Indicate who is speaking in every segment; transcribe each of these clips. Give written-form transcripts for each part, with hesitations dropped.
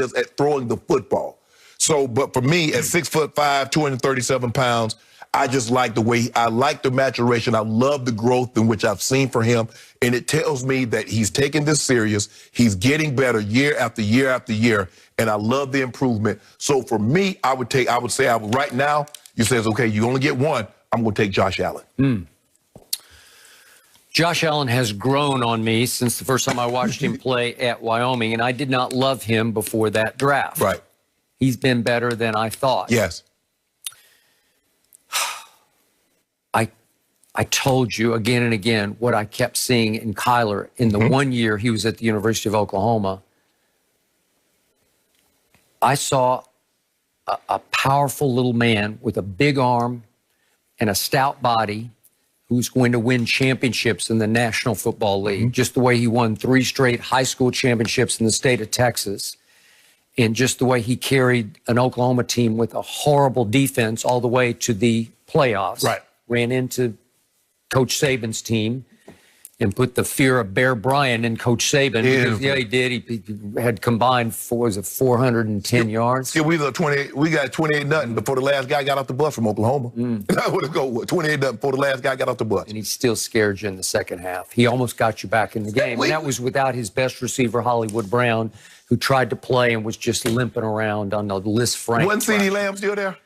Speaker 1: is at throwing the football. So, but for me, at 6'5", 237 pounds, I just like the way, I like the maturation. I love the growth in which I've seen for him. And it tells me that he's taking this serious. He's getting better year after year after year. And I love the improvement. So for me, I would say right now, you says, okay, you only get one. I'm going to take Josh Allen.
Speaker 2: Josh Allen has grown on me since the first time I watched him play at Wyoming, and I did not love him before that draft.
Speaker 1: Right.
Speaker 2: He's been better than I thought.
Speaker 1: Yes.
Speaker 2: I told you again and again what I kept seeing in Kyler in the 1 year he was at the University of Oklahoma. I saw a powerful little man with a big arm and a stout body who's going to win championships in the National Football League, just the way he won 3 straight high school championships in the state of Texas, and just the way he carried an Oklahoma team with a horrible defense all the way to the playoffs.
Speaker 1: Right.
Speaker 2: Ran into Coach Saban's team and put the fear of Bear Bryant in Coach Saban.
Speaker 1: Yeah,
Speaker 2: he did. He had combined 410 yards.
Speaker 1: Yeah, we got 28-0 before the last guy got off the bus from Oklahoma. That would go 28-0 before the last guy got off the bus.
Speaker 2: And he still scared you in the second half. He almost got you back in the game. And that was without his best receiver, Hollywood Brown, who tried to play and was just limping around on the Liz Frank.
Speaker 1: Wasn't CeeDee Lamb still there?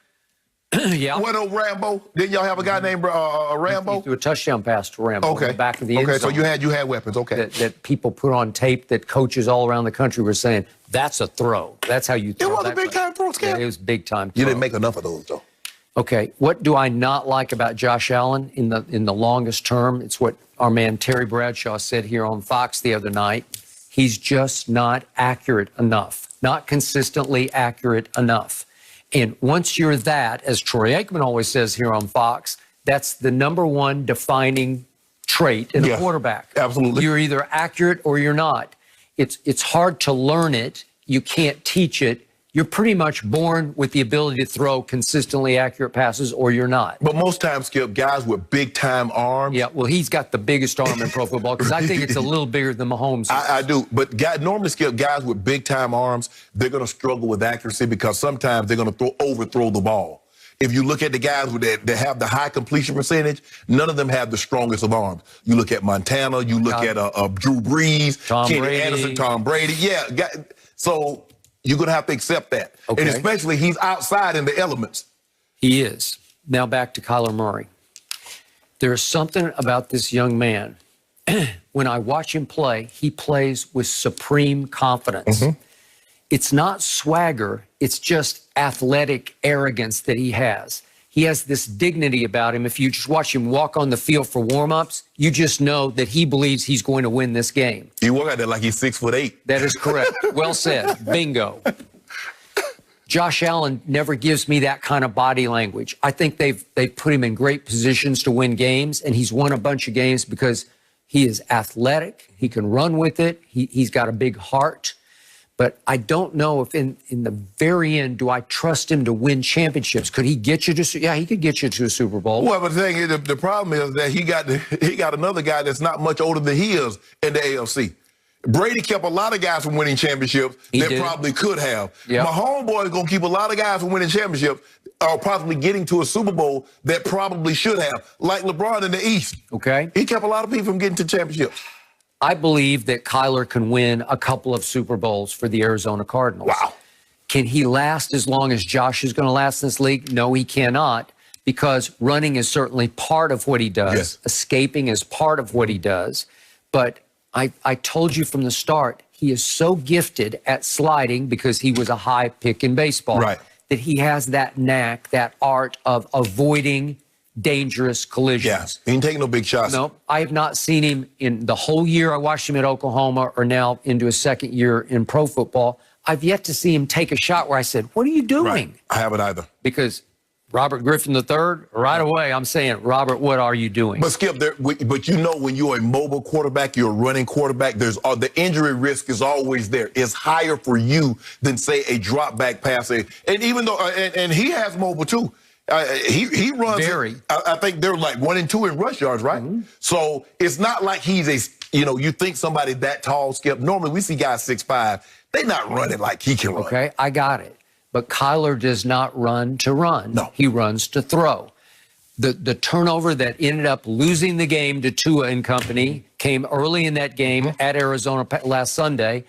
Speaker 2: Yeah.
Speaker 1: What old Rambo? Didn't y'all have a guy named Rambo?
Speaker 2: He threw a touchdown pass to Rambo in the back of the end
Speaker 1: Okay,
Speaker 2: zone.
Speaker 1: so you had weapons. Okay.
Speaker 2: That people put on tape that coaches all around the country were saying, that's a throw. That's how you throw.
Speaker 1: It was a big-time throw, Skip.
Speaker 2: Yeah, it was big-time throw.
Speaker 1: You didn't make enough of those, though.
Speaker 2: Okay, what do I not like about Josh Allen in the longest term? It's what our man Terry Bradshaw said here on Fox the other night. He's just not accurate enough, not consistently accurate enough. And once you're that, as Troy Aikman always says here on Fox, that's the #1 defining trait in a quarterback.
Speaker 1: Absolutely.
Speaker 2: You're either accurate or you're not. It's hard to learn it. You can't teach it. You're pretty much born with the ability to throw consistently accurate passes, or you're not.
Speaker 1: But most times, Skip, guys with big-time arms.
Speaker 2: Yeah, well, he's got the biggest arm in pro football because I think it's a little bigger than Mahomes.
Speaker 1: I do. But normally, Skip, guys with big-time arms, they're going to struggle with accuracy because sometimes they're going to overthrow the ball. If you look at the guys that have the high completion percentage, none of them have the strongest of arms. You look at Montana, you look at Drew Brees, Kenny Anderson, Tom Brady. Yeah, so you're going to have to accept that. Okay. And especially he's outside in the elements.
Speaker 2: He is. Now back to Kyler Murray. There's something about this young man. When I watch him play, he plays with supreme confidence. It's not swagger. It's just athletic arrogance that he has. He has this dignity about him. If you just watch him walk on the field for warm-ups, you just know that he believes he's going to win this game.
Speaker 1: You walk out there like he's 6'8".
Speaker 2: That is correct. Well said. Bingo. Josh Allen never gives me that kind of body language. I think they've put him in great positions to win games, and he's won a bunch of games because he is athletic. He can run with it. He's got a big heart. But I don't know if in the very end, do I trust him to win championships? Could he get you to? Yeah, he could get you to a Super Bowl.
Speaker 1: Well, but the thing is, the problem is that he got another guy that's not much older than he is in the AFC. Brady kept a lot of guys from winning championships probably could have. Yep. My homeboy is going to keep a lot of guys from winning championships or possibly getting to a Super Bowl that probably should have, like LeBron in the East.
Speaker 2: Okay.
Speaker 1: He kept a lot of people from getting to championships.
Speaker 2: I believe that Kyler can win a couple of Super Bowls for the Arizona Cardinals.
Speaker 1: Wow.
Speaker 2: Can he last as long as Josh is going to last in this league? No, he cannot, because running is certainly part of what he does.
Speaker 1: Yes.
Speaker 2: Escaping is part of what he does. But I told you from the start, he is so gifted at sliding because he was a high pick in baseball.
Speaker 1: Right.
Speaker 2: That he has that knack, that art of avoiding dangerous collisions.
Speaker 1: Yes, he ain't taking no big shots.
Speaker 2: No, I have not seen him in the whole year I watched him at Oklahoma or now into his second year in pro football. I've yet to see him take a shot where I said, what are you doing?
Speaker 1: Right. I haven't either.
Speaker 2: Because Robert Griffin III, right away, I'm saying, Robert, what are you doing?
Speaker 1: But Skip, but you know when you're a mobile quarterback, you're a running quarterback, there's the injury risk is always there. It's higher for you than, say, a drop back passer. And even though, and he has mobile too. He runs. I think they're like 1 and 2 in rush yards, right? So it's not like he's you think somebody that tall, Skip. Normally we see guys 6'5", They're not running like he can run.
Speaker 2: Okay, I got it. But Kyler does not run to run.
Speaker 1: No.
Speaker 2: He runs to throw. The turnover that ended up losing the game to Tua and company came early in that game at Arizona last Sunday.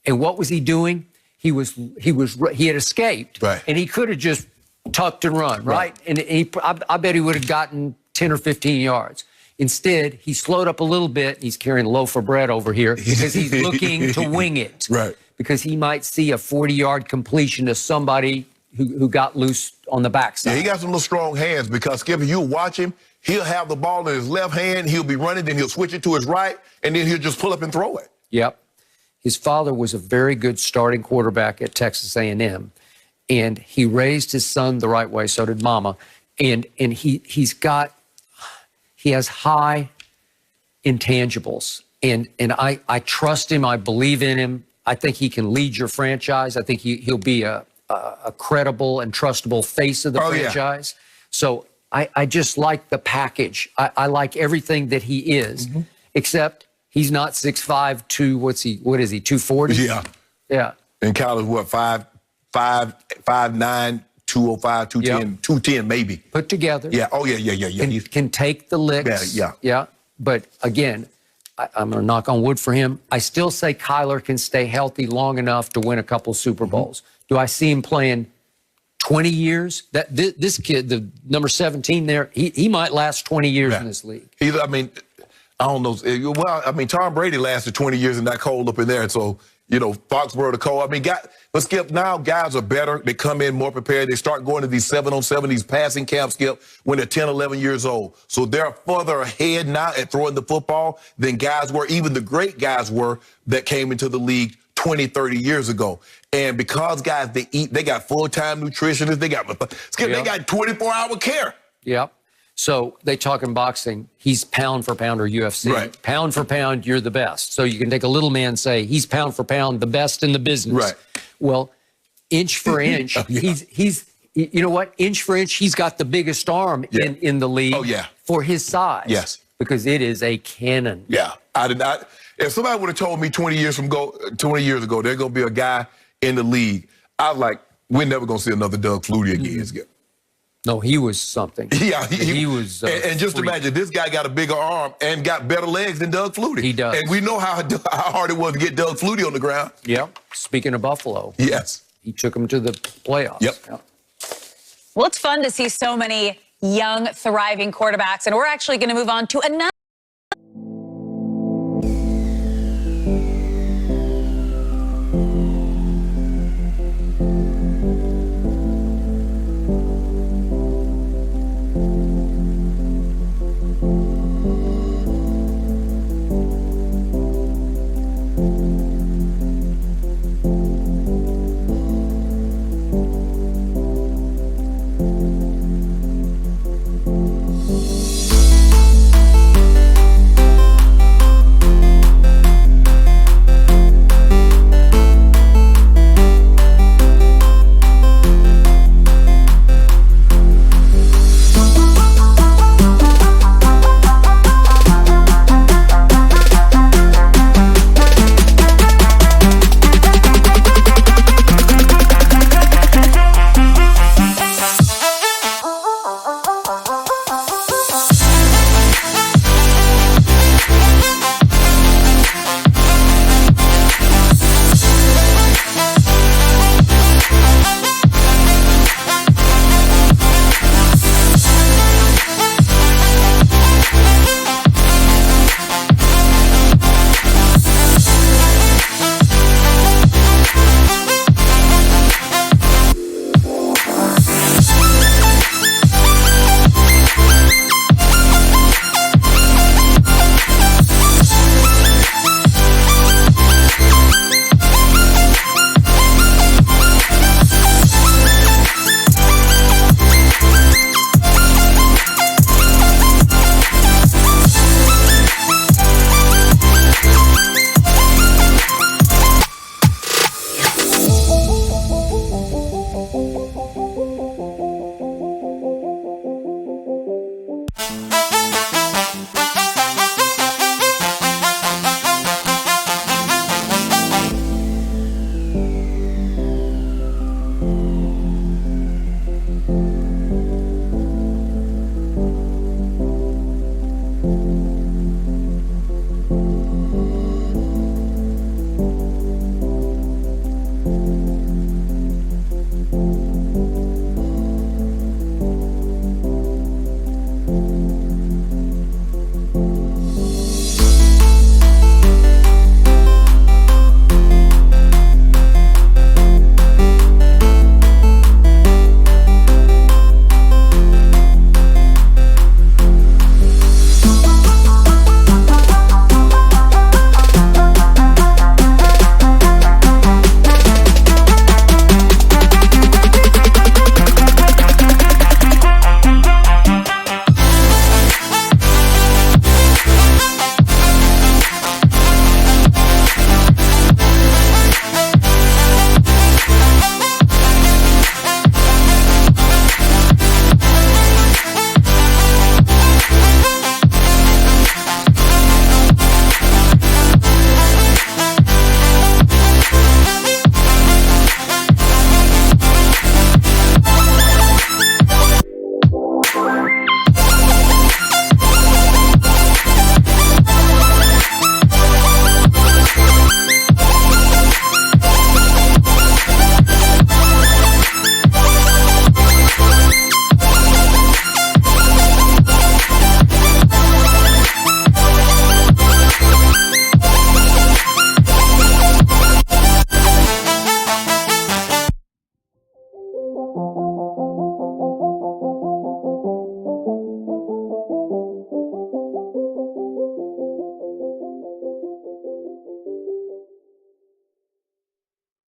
Speaker 2: And what was he doing? He had escaped,
Speaker 1: right,
Speaker 2: and he could have just tucked and run, right? And I bet he would have gotten 10 or 15 yards. Instead, he slowed up a little bit. He's carrying a loaf of bread over here because he's looking to wing it,
Speaker 1: right?
Speaker 2: Because he might see a 40-yard completion to somebody who got loose on the backside.
Speaker 1: Yeah, he got some little strong hands because, Skip, if you watch him, he'll have the ball in his left hand, he'll be running, then he'll switch it to his right, and then he'll just pull up and throw it.
Speaker 2: Yep. His father was a very good starting quarterback at Texas A&M, and he raised his son the right way. So did Mama, and he has high intangibles, and I trust him. I believe in him. I think he can lead your franchise. I think he'll be a credible and trustable face of the franchise. Yeah. So I just like the package. I like everything that he is, except he's not 6'5", what is he, 240?
Speaker 1: Yeah.
Speaker 2: Yeah.
Speaker 1: And Kyler's what, 5'9", 205, 210, 210 maybe.
Speaker 2: Put together.
Speaker 1: Yeah. Oh, yeah.
Speaker 2: Can take the licks. Yeah. But again, I'm going to knock on wood for him. I still say Kyler can stay healthy long enough to win a couple Super Bowls. Do I see him playing 20 years? This kid, the number 17 there, he might last 20 years in this league.
Speaker 1: I mean, I don't know. Well, I mean, Tom Brady lasted 20 years in that cold up in there. So, you know, Foxborough, the cold. I mean, but Skip, now guys are better. They come in more prepared. They start going to these 7-on-7, these passing camps, Skip, when they're 10, 11 years old. So they're further ahead now at throwing the football than guys were, even the great guys were that came into the league 20, 30 years ago. And because guys, they got full-time nutritionists. They got 24-hour care.
Speaker 2: Yep. So they talk in boxing, he's pound for pound or UFC.
Speaker 1: Right.
Speaker 2: Pound for pound, you're the best. So you can take a little man and say, he's pound for pound, the best in the business.
Speaker 1: Right.
Speaker 2: Well, inch for inch, he's you know what? Inch for inch, he's got the biggest arm in the league for his size.
Speaker 1: Yes.
Speaker 2: Because it is a cannon.
Speaker 1: Yeah. I did not. If somebody would have told me 20 years ago, there's going to be a guy in the league, I was like, we're never going to see another Doug Flutie again.
Speaker 2: No, he was something.
Speaker 1: Yeah,
Speaker 2: he was.
Speaker 1: And just imagine, this guy got a bigger arm and got better legs than Doug Flutie.
Speaker 2: He does.
Speaker 1: And we know how hard it was to get Doug Flutie on the ground.
Speaker 2: Yeah. Speaking of Buffalo.
Speaker 1: Yes.
Speaker 2: He took him to the playoffs.
Speaker 1: Yep.
Speaker 2: Yeah.
Speaker 3: Well, it's fun to see so many young, thriving quarterbacks, and we're actually going to move on to another.